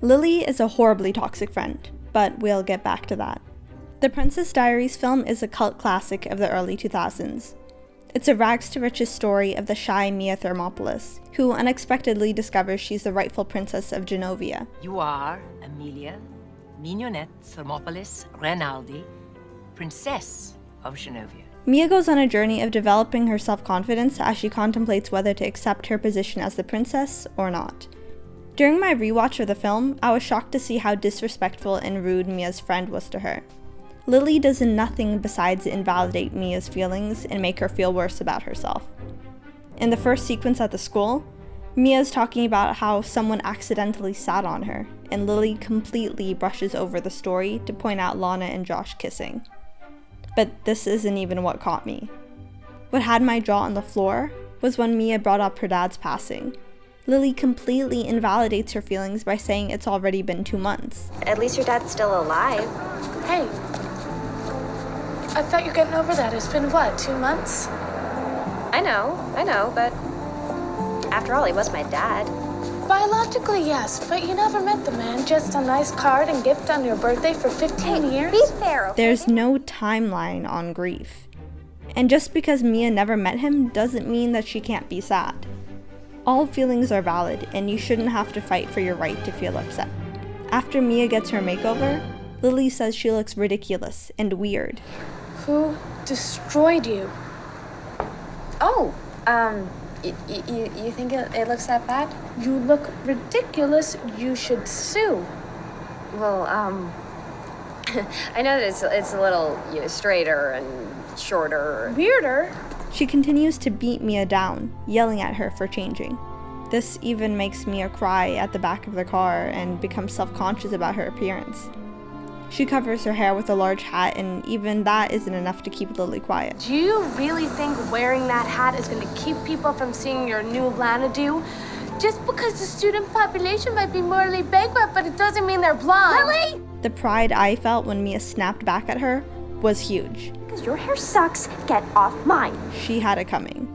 Lilly is a horribly toxic friend, but we'll get back to that. The Princess Diaries film is a cult classic of the early 2000s. It's a rags-to-riches story of the shy Mia Thermopolis, who unexpectedly discovers she's the rightful princess of Genovia. You are Amelia Mignonette Thermopolis Rinaldi, Princess of Genovia. Mia goes on a journey of developing her self-confidence as she contemplates whether to accept her position as the princess or not. During my rewatch of the film, I was shocked to see how disrespectful and rude Mia's friend was to her. Lilly does nothing besides invalidate Mia's feelings and make her feel worse about herself. In the first sequence at the school, Mia's talking about how someone accidentally sat on her, and Lilly completely brushes over the story to point out Lana and Josh kissing. But this isn't even what caught me. What had my jaw on the floor was when Mia brought up her dad's passing. Lilly completely invalidates her feelings by saying it's already been 2 months. At least your dad's still alive. Hey, I thought you're getting over that. It's been what, 2 months? I know, but after all, he was my dad. Biologically, yes, but you never met the man. Just a nice card and gift on your birthday for 15 years? Be fair, okay? There's no timeline on grief. And just because Mia never met him doesn't mean that she can't be sad. All feelings are valid, and you shouldn't have to fight for your right to feel upset. After Mia gets her makeover, Lilly says she looks ridiculous and weird. Who destroyed you? Oh, you think it looks that bad? You look ridiculous. You should sue. Well, I know that it's a little straighter and shorter. Weirder? She continues to beat Mia down, yelling at her for changing. This even makes Mia cry at the back of the car and become self-conscious about her appearance. She covers her hair with a large hat, and even that isn't enough to keep Lilly quiet. Do you really think wearing that hat is going to keep people from seeing your new Xanadu? Just because the student population might be morally bankrupt, but it doesn't mean they're blind. Lilly! The pride I felt when Mia snapped back at her was huge. Because your hair sucks, get off mine. She had it coming.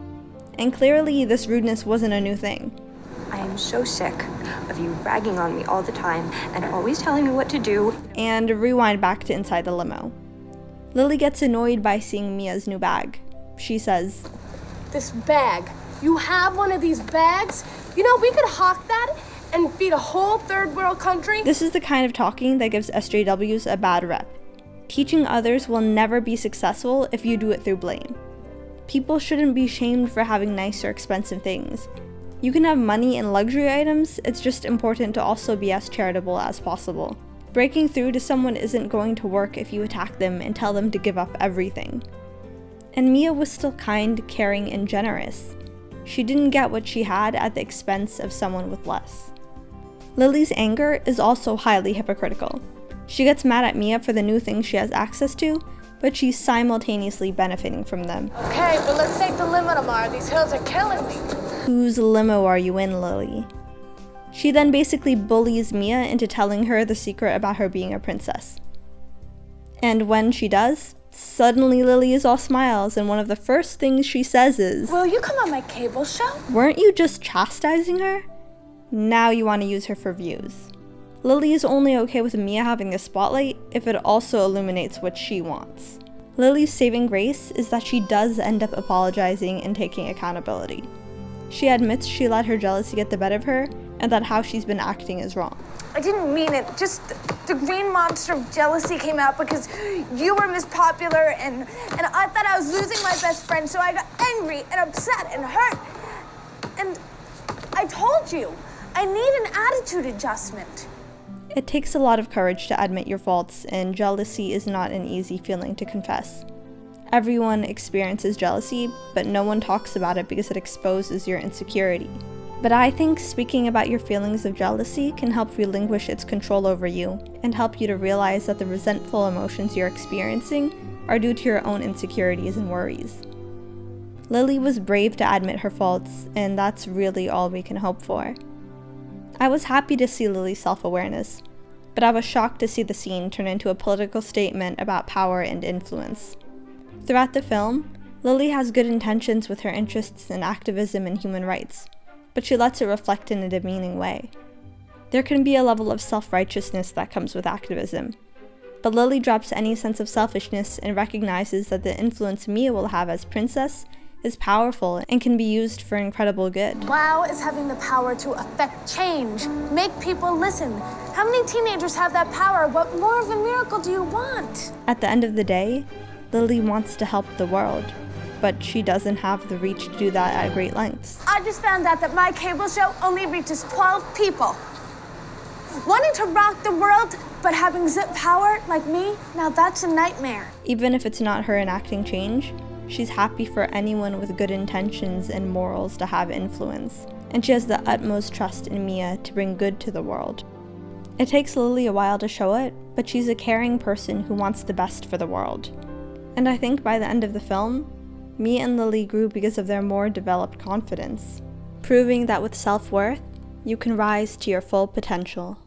And clearly, this rudeness wasn't a new thing. I am so sick of you ragging on me all the time and always telling me what to do. And rewind back to inside the limo. Lilly gets annoyed by seeing Mia's new bag. She says, This bag. You have one of these bags? You know, we could hawk that and feed a whole third world country. This is the kind of talking that gives SJWs a bad rep. Teaching others will never be successful if you do it through blame. People shouldn't be shamed for having nice or expensive things. You can have money and luxury items, it's just important to also be as charitable as possible. Breaking through to someone isn't going to work if you attack them and tell them to give up everything. And Mia was still kind, caring, and generous. She didn't get what she had at the expense of someone with less. Lilly's anger is also highly hypocritical. She gets mad at Mia for the new things she has access to, but she's simultaneously benefiting from them. Okay, but let's take the limo tomorrow. These hills are killing me. Whose limo are you in, Lilly? She then basically bullies Mia into telling her the secret about her being a princess. And when she does, suddenly Lilly is all smiles, and one of the first things she says is, Will you come on my cable show? "Weren't you just chastising her? Now you want to use her for views." Lilly is only okay with Mia having the spotlight if it also illuminates what she wants. Lilly's saving grace is that she does end up apologizing and taking accountability. She admits she let her jealousy get the better of her, and that how she's been acting is wrong. I didn't mean it. Just the green monster of jealousy came out because you were Miss Popular and I thought I was losing my best friend, so I got angry and upset and hurt. And I told you, I need an attitude adjustment. It takes a lot of courage to admit your faults, and jealousy is not an easy feeling to confess. Everyone experiences jealousy, but no one talks about it because it exposes your insecurity. But I think speaking about your feelings of jealousy can help relinquish its control over you, and help you to realize that the resentful emotions you're experiencing are due to your own insecurities and worries. Lilly was brave to admit her faults, and that's really all we can hope for. I was happy to see Lilly's self-awareness, but I was shocked to see the scene turn into a political statement about power and influence. Throughout the film, Lilly has good intentions with her interests in activism and human rights, but she lets it reflect in a demeaning way. There can be a level of self-righteousness that comes with activism, but Lilly drops any sense of selfishness and recognizes that the influence Mia will have as princess is powerful and can be used for incredible good. WoW is having the power to affect change, make people listen. How many teenagers have that power? What more of a miracle do you want? At the end of the day, Lilly wants to help the world, but she doesn't have the reach to do that at great lengths. I just found out that my cable show only reaches 12 people. Wanting to rock the world, but having zip power like me, now that's a nightmare. Even if it's not her enacting change, she's happy for anyone with good intentions and morals to have influence, and she has the utmost trust in Mia to bring good to the world. It takes Lilly a while to show it, but she's a caring person who wants the best for the world. And I think by the end of the film, Mia and Lilly grew because of their more developed confidence, proving that with self-worth, you can rise to your full potential.